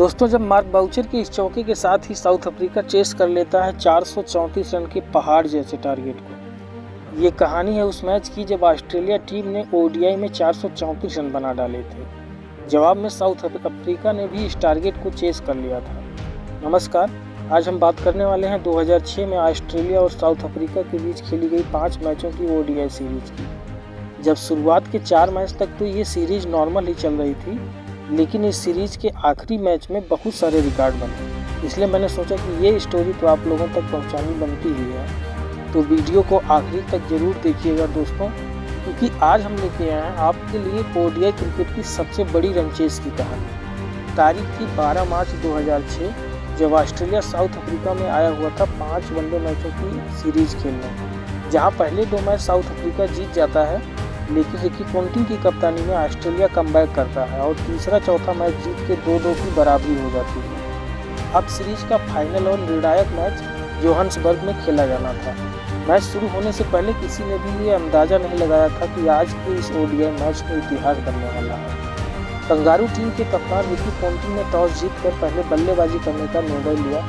दोस्तों, जब Mark Boucher के इस चौके के साथ ही साउथ अफ्रीका चेस कर लेता है 434 रन के पहाड़ जैसे टारगेट को। ये कहानी है उस मैच की जब ऑस्ट्रेलिया टीम ने ओडीआई में 434 रन बना डाले थे। जवाब में साउथ अफ्रीका ने भी इस टारगेट को चेस कर लिया था। नमस्कार, आज हम बात करने वाले हैं 2006 में ऑस्ट्रेलिया और साउथ अफ्रीका के बीच खेली गई 5 मैचों की ओडीआई सीरीज की। जब शुरुआत के 4 मैच तक तो ये सीरीज नॉर्मल ही चल रही थी, लेकिन इस सीरीज के आखिरी मैच में बहुत सारे रिकॉर्ड बने। इसलिए मैंने सोचा कि ये स्टोरी तो आप लोगों तक पहुंचानी बनती ही है, तो वीडियो को आखिरी तक जरूर देखिएगा दोस्तों, क्योंकि आज हम लेके आए हैं आपके लिए ओडीआई क्रिकेट की सबसे बड़ी रन चेस की कहानी। तारीख थी 12 मार्च 2006, जब ऑस्ट्रेलिया साउथ अफ्रीका में आया हुआ था 5 वनडे मैचों की सीरीज खेलने, जहाँ पहले 2 मैच साउथ अफ्रीका जीत जाता है, लेकिन रिकी पोंटिंग की कप्तानी में ऑस्ट्रेलिया कमबैक करता है और तीसरा चौथा मैच जीत के 2-2 की बराबरी हो जाती है। अब सीरीज का फाइनल और निर्णायक मैच जोहान्सबर्ग में खेला जाना था। मैच शुरू होने से पहले किसी ने भी ये अंदाजा नहीं लगाया था कि आज के इस ओडीआई मैच में इतिहास बनने वाला है। कंगारू टीम के कप्तान रिकी पोंटिंग ने टॉस जीतकर पहले बल्लेबाजी करने का निर्णय लिया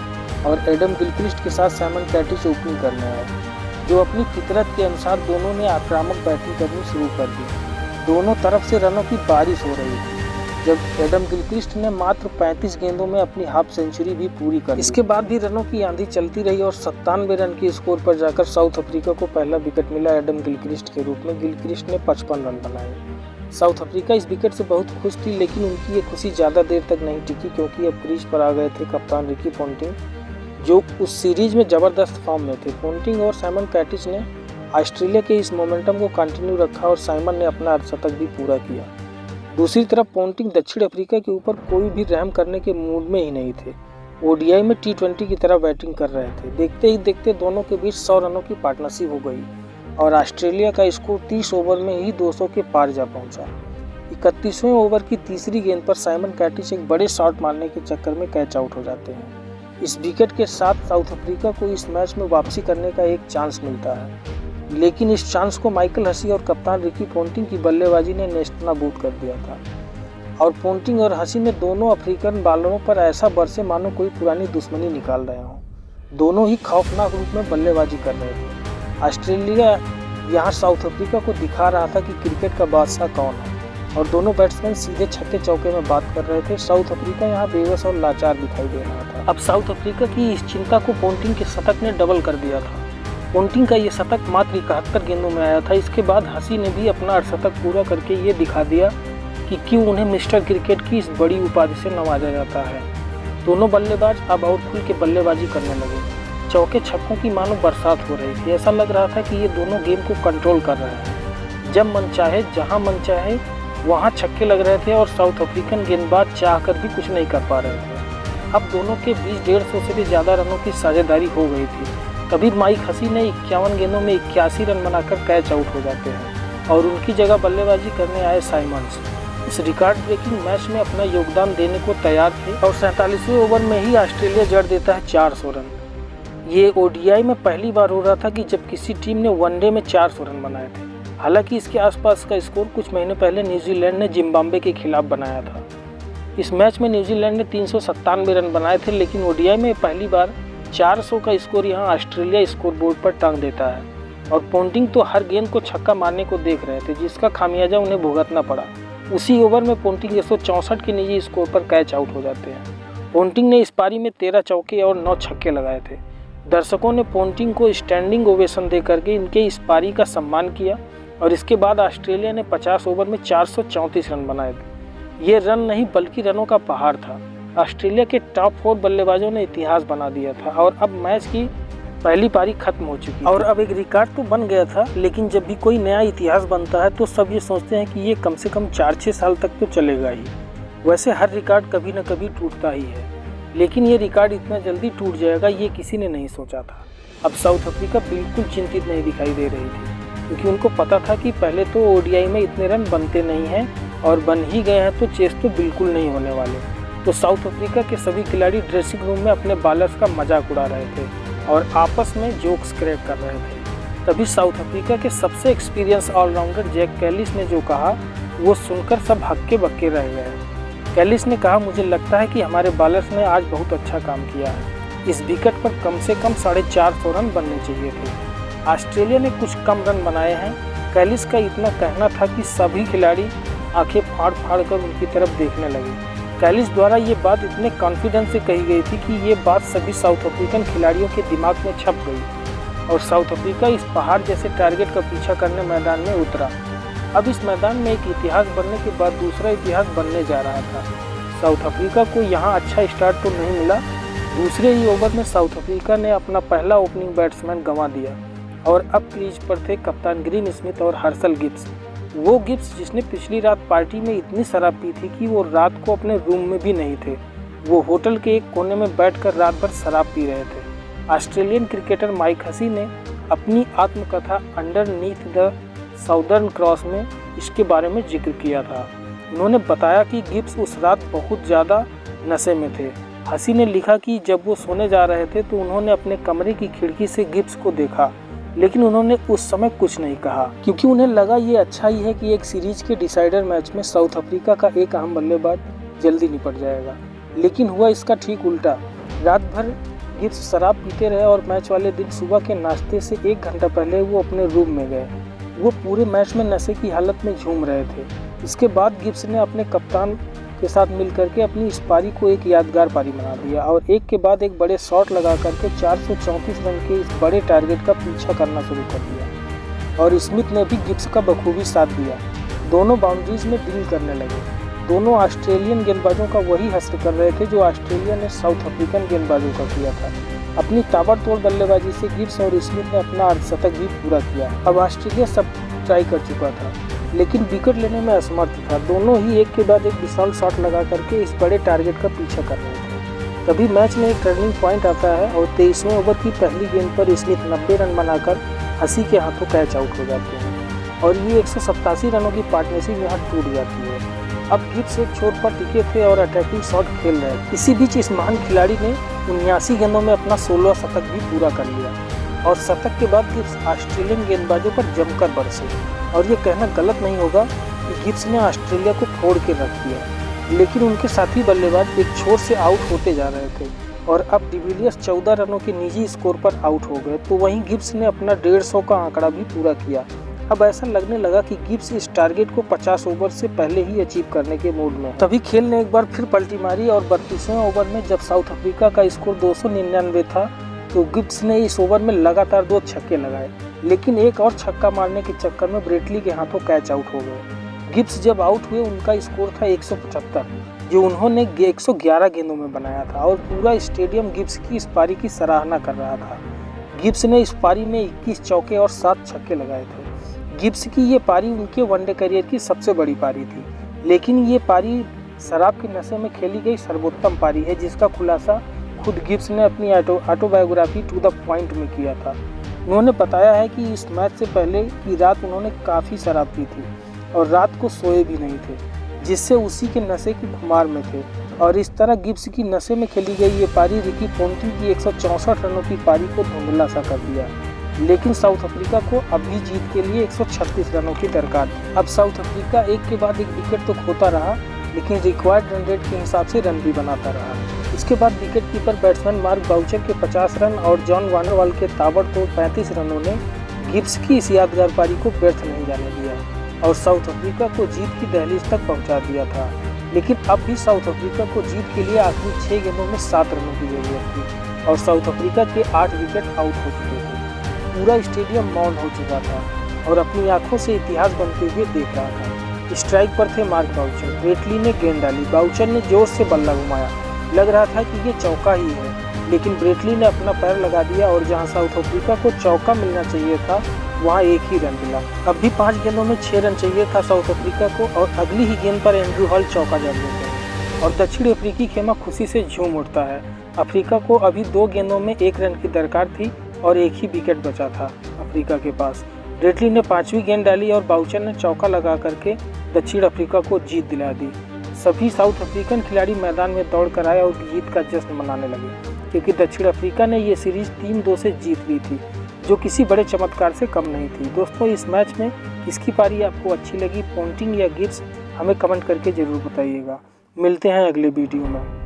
और एडम गिलक्रिस्ट के साथ साइमन कैटिच ओपनिंग करने आए, जो अपनी फितरत के अनुसार दोनों ने आक्रामक बैटिंग करनी शुरू कर दी। दोनों तरफ से रनों की बारिश हो रही थी, जब एडम गिलक्रिस्ट ने मात्र 35 गेंदों में अपनी हाफ सेंचुरी भी पूरी कर ली। इसके बाद भी रनों की आंधी चलती रही और 97 रन के स्कोर पर जाकर साउथ अफ्रीका को पहला विकेट मिला एडम गिलक्रिस्ट के रूप में। गिलक्रिस्ट ने 55 रन बनाए। साउथ अफ्रीका इस विकेट से बहुत खुश थी, लेकिन उनकी ये खुशी ज़्यादा देर तक नहीं टिकी, क्योंकि अब क्रीज पर आ गए थे कप्तान रिकी पोंटिंग, जो उस सीरीज में ज़बरदस्त फॉर्म में थे। पोंटिंग और साइमन कैटिच ने ऑस्ट्रेलिया के इस मोमेंटम को कंटिन्यू रखा और साइमन ने अपना अर्धशतक भी पूरा किया। दूसरी तरफ पोंटिंग दक्षिण अफ्रीका के ऊपर कोई भी रहम करने के मूड में ही नहीं थे। ओडीआई में T20 की तरह बैटिंग कर रहे थे। देखते ही देखते दोनों के बीच 100 रनों की पार्टनरशिप हो गई और ऑस्ट्रेलिया का स्कोर 30 ओवर में ही 200 के पार जा पहुंचा। 31वें ओवर की तीसरी गेंद पर साइमन कैटिच एक बड़े शॉट मारने के चक्कर में कैच आउट हो जाते हैं। इस विकेट के साथ साउथ अफ्रीका को इस मैच में वापसी करने का एक चांस मिलता है, लेकिन इस चांस को माइकल हसी और कप्तान रिकी पोंटिंग की बल्लेबाजी ने नेस्तनाबूद कर दिया था। और पोंटिंग और हसी ने दोनों अफ्रीकन बॉलरों पर ऐसा बरसे मानो कोई पुरानी दुश्मनी निकाल रहे हों। दोनों ही खौफनाक रूप में बल्लेबाजी कर रहे थे। ऑस्ट्रेलिया यहाँ साउथ अफ्रीका को दिखा रहा था कि क्रिकेट का बादशाह कौन है, और दोनों बैट्समैन सीधे छक्के चौके में बात कर रहे थे। साउथ अफ्रीका यहाँ बेबस और लाचार दिखाई दे रहा था। अब साउथ अफ्रीका की इस चिंता को पोंटिंग के शतक ने डबल कर दिया था। पोंटिंग का ये शतक मात्र 71 गेंदों में आया था। इसके बाद हसी ने भी अपना अर्धशतक पूरा करके ये दिखा दिया कि क्यों उन्हें मिस्टर क्रिकेट की इस बड़ी उपाधि से नवाजा जाता है। दोनों बल्लेबाज अब और खुल के बल्लेबाजी करने लगे। चौके छक्कों की मानो बरसात हो रही थी। ऐसा लग रहा था कि ये दोनों गेम को कंट्रोल कर रहे हैं। जब मन चाहे, जहाँ मन चाहे वहाँ छक्के लग रहे थे और साउथ अफ्रीकन गेंदबाज चाहकर भी कुछ नहीं कर पा रहे थे। अब दोनों के बीच 150 से भी ज़्यादा रनों की साझेदारी हो गई थी। तभी माइक हसी ने 51 गेंदों में 81 रन बनाकर कैच आउट हो जाते हैं और उनकी जगह बल्लेबाजी करने आए साइमंस। इस रिकॉर्ड ब्रेकिंग मैच में अपना योगदान देने को तैयार थे और 47वें ओवर में ही ऑस्ट्रेलिया जड़ देता है 400 रन। ये ओडीआई में पहली बार हो रहा था कि जब किसी टीम ने वनडे में 400 रन बनाए थे। हालांकि इसके आसपास का स्कोर कुछ महीने पहले न्यूजीलैंड ने जिम्बाब्वे के खिलाफ बनाया था। इस मैच में न्यूजीलैंड ने 397 रन बनाए थे, लेकिन ओडीआई में पहली बार 400 का स्कोर यहाँ ऑस्ट्रेलिया स्कोर बोर्ड पर टांग देता है। और पोंटिंग तो हर गेंद को छक्का मारने को देख रहे थे, जिसका खामियाजा उन्हें भुगतना पड़ा। उसी ओवर में पोंटिंग 164 के निजी स्कोर पर कैच आउट हो जाते हैं। पोंटिंग ने इस पारी में 13 चौके और 9 छक्के लगाए थे। दर्शकों ने पोंटिंग को स्टैंडिंग ओवेशन दे करके इनके इस पारी का सम्मान किया और इसके बाद ऑस्ट्रेलिया ने 50 ओवर में 434 रन बनाए थे। ये रन नहीं बल्कि रनों का पहाड़ था। ऑस्ट्रेलिया के टॉप 4 बल्लेबाजों ने इतिहास बना दिया था और अब मैच की पहली पारी खत्म हो चुकी और अब एक रिकॉर्ड तो बन गया था, लेकिन जब भी कोई नया इतिहास बनता है तो सब ये सोचते हैं कि ये कम से कम 4-6 साल तक तो चलेगा ही। वैसे हर रिकॉर्ड कभी न कभी टूटता ही है, लेकिन ये रिकॉर्ड इतना जल्दी टूट जाएगा ये किसी ने नहीं सोचा था। अब साउथ अफ्रीका बिल्कुल चिंतित नहीं दिखाई दे रही थी, क्योंकि उनको पता था कि पहले तो ओडीआई में इतने रन बनते नहीं हैं और बन ही गए हैं तो चेस तो बिल्कुल नहीं होने वाले। तो साउथ अफ्रीका के सभी खिलाड़ी ड्रेसिंग रूम में अपने बॉलर्स का मजाक उड़ा रहे थे और आपस में जोक्स क्रैक कर रहे थे। तभी साउथ अफ्रीका के सबसे एक्सपीरियंस ऑलराउंडर जैक कैलिस ने जो कहा वो सुनकर सब हक्के बक्के रह गए। कैलिस ने कहा, मुझे लगता है कि हमारे बॉलर्स ने आज बहुत अच्छा काम किया है। इस विकेट पर कम से कम 450 रन बनने चाहिए थे। ऑस्ट्रेलिया ने कुछ कम रन बनाए हैं। कैलिस का इतना कहना था कि सभी खिलाड़ी आंखें फाड़ फाड़ कर उनकी तरफ देखने लगे। कैलिस द्वारा ये बात इतने कॉन्फिडेंस से कही गई थी कि ये बात सभी साउथ अफ्रीकन खिलाड़ियों के दिमाग में छप गई और साउथ अफ्रीका इस पहाड़ जैसे टारगेट का पीछा करने मैदान में उतरा। अब इस मैदान में एक इतिहास बनने के बाद दूसरा इतिहास बनने जा रहा था। साउथ अफ्रीका को यहाँ अच्छा स्टार्ट तो नहीं मिला। दूसरे ही ओवर में साउथ अफ्रीका ने अपना पहला ओपनिंग बैट्समैन गंवा दिया और अब क्रीज पर थे कप्तान ग्रीम स्मिथ और हर्सल गिब्स। वो गिब्स जिसने पिछली रात पार्टी में इतनी शराब पी थी कि वो रात को अपने रूम में भी नहीं थे। वो होटल के एक कोने में बैठकर रात भर शराब पी रहे थे। ऑस्ट्रेलियन क्रिकेटर माइक हसी ने अपनी आत्मकथा अंडरनीथ द साउदर्न क्रॉस में इसके बारे में जिक्र किया था। उन्होंने बताया कि गिब्स उस रात बहुत ज़्यादा नशे में थे। हसी ने लिखा कि जब वो सोने जा रहे थे तो उन्होंने अपने कमरे की खिड़की से गिब्स को देखा, लेकिन उन्होंने उस समय कुछ नहीं कहा क्योंकि उन्हें लगा ये अच्छा ही है कि एक सीरीज के डिसाइडर मैच में साउथ अफ्रीका का एक अहम बल्लेबाज जल्दी निपट जाएगा। लेकिन हुआ इसका ठीक उल्टा। रात भर गिब्स शराब पीते रहे और मैच वाले दिन सुबह के नाश्ते से 1 घंटा पहले वो अपने रूम में गए। वो पूरे मैच में नशे की हालत में झूम रहे थे। इसके बाद गिब्स ने अपने कप्तान के साथ मिलकर के अपनी इस पारी को एक यादगार पारी बना दिया और एक के बाद एक बड़े शॉट लगा करके 434 रन के इस बड़े टारगेट का पीछा करना शुरू कर दिया और स्मिथ ने भी गिब्स का बखूबी साथ दिया। दोनों बाउंड्रीज में डील करने लगे। दोनों ऑस्ट्रेलियन गेंदबाजों का वही हश्र कर रहे थे जो ऑस्ट्रेलिया ने साउथ अफ्रीकन गेंदबाजों का किया था। अपनी ताबड़तोड़ बल्लेबाजी से गिब्स और स्मिथ ने अपना अर्धशतक भी पूरा किया। अब ऑस्ट्रेलिया सब ट्राई कर चुका था लेकिन विकेट लेने में असमर्थ था। दोनों ही एक के बाद एक विशाल शॉट लगा करके इस बड़े टारगेट का पीछा कर रहे थे। तभी मैच में एक टर्निंग पॉइंट आता है और 23वें ओवर की पहली गेंद पर स्मिथ 90 रन बनाकर हसी के हाथों कैच आउट हो जाते हैं और ये 187 रनों की पार्टनरशिप यहाँ टूट जाती है। अब गिब्स एक छोर पर टिके थे और अटैकिंग शॉट खेल रहे थे। इसी बीच इस महान खिलाड़ी ने 79 गेंदों में अपना 16वां शतक भी पूरा कर लिया और शतक के बाद गिब्स ऑस्ट्रेलियन गेंदबाजों पर जमकर बरसे। और ये कहना गलत नहीं होगा कि गिब्स ने ऑस्ट्रेलिया को फोड़ के रख दिया, लेकिन उनके साथी बल्लेबाज एक छोर से आउट होते जा रहे थे और अब डिविलियर्स 14 रनों के निजी स्कोर पर आउट हो गए। तो वहीं गिब्स ने अपना 150 का आंकड़ा भी पूरा किया। अब ऐसा लगने लगा कि गिब्स इस टारगेट को 50 ओवर से पहले ही अचीव करने के मूड में। तभी खेल ने एक बार फिर पलटी मारी और 32वें ओवर में जब साउथ अफ्रीका का स्कोर 299 था तो गिब्स ने इस ओवर में लगातार 2 छक्के लगाए, लेकिन एक और छक्का मारने के चक्कर में ब्रेटली के हाथों कैच आउट हो गए। गिब्स जब आउट हुए उनका स्कोर था 175 जो उन्होंने 111 गेंदों में बनाया था और पूरा स्टेडियम गिब्स की इस पारी की सराहना कर रहा था। गिब्स ने इस पारी में 21 चौके और 7 छक्के लगाए थे। गिब्स की ये पारी उनके वनडे करियर की सबसे बड़ी पारी थी, लेकिन ये पारी शराब के नशे में खेली गई सर्वोत्तम पारी है जिसका खुलासा खुद गिब्स ने अपनी ऑटोबायोग्राफी टू द पॉइंट में किया था। उन्होंने बताया है कि इस मैच से पहले की रात उन्होंने काफ़ी शराब पी थी और रात को सोए भी नहीं थे, जिससे उसी के नशे की खुमार में थे और इस तरह गिब्स की नशे में खेली गई ये पारी रिकी पोंटिंग की 164 रनों की पारी को धुंधला सा कर दिया। लेकिन साउथ अफ्रीका को अभी जीत के लिए 136 रनों की दरकार थी। अब साउथ अफ्रीका एक के बाद एक विकेट तो खोता रहा, लेकिन रिक्वायर्ड रन रेट के हिसाब से रन भी बनाता रहा। इसके बाद wicket keeper batsman Mark Boucher के 50 रन और जॉन वांडरवाल के ताबड़तोड़ 35 रनों ने गिब्स की इस यादगार पारी को व्यर्थ नहीं जाने दिया और साउथ अफ्रीका को जीत की दहलीज तक पहुंचा दिया था। लेकिन अब भी साउथ अफ्रीका को जीत के लिए आखिरी 6 गेंदों में 7 रनों की जरूरत थी और साउथ अफ्रीका के 8 विकेट आउट हो चुके थे। पूरा स्टेडियम मौन हो चुका था और अपनी आंखों से इतिहास बनते हुए देख रहा था। स्ट्राइक पर थे मार्क बाउचर। ब्रेटली ने गेंद डाली, बाउचर ने जोर से बल्ला घुमाया। लग रहा था कि ये चौका ही है, लेकिन ब्रेटली ने अपना पैर लगा दिया और जहां साउथ अफ्रीका को चौका मिलना चाहिए था वहां एक ही रन मिला। अब भी 5 गेंदों में 6 रन चाहिए था साउथ अफ्रीका को और अगली ही गेंद पर एंड्रू हॉल चौका जड़ देते हैं और दक्षिण अफ्रीकी खेमा खुशी से झूम उठता है। अफ्रीका को अभी 2 गेंदों में 1 रन की दरकार थी और एक ही विकेट बचा था अफ्रीका के पास। ब्रेटली ने 5वीं गेंद डाली और बाउचर ने चौका लगा करके दक्षिण अफ्रीका को जीत दिला दी। सभी साउथ अफ्रीकन खिलाड़ी मैदान में दौड़ कर आए और जीत का जश्न मनाने लगे क्योंकि दक्षिण अफ्रीका ने ये सीरीज 3-2 से जीत ली थी, जो किसी बड़े चमत्कार से कम नहीं थी। दोस्तों, इस मैच में किसकी पारी आपको अच्छी लगी, पोंटिंग या गिब्स, हमें कमेंट करके ज़रूर बताइएगा। मिलते हैं अगले वीडियो में।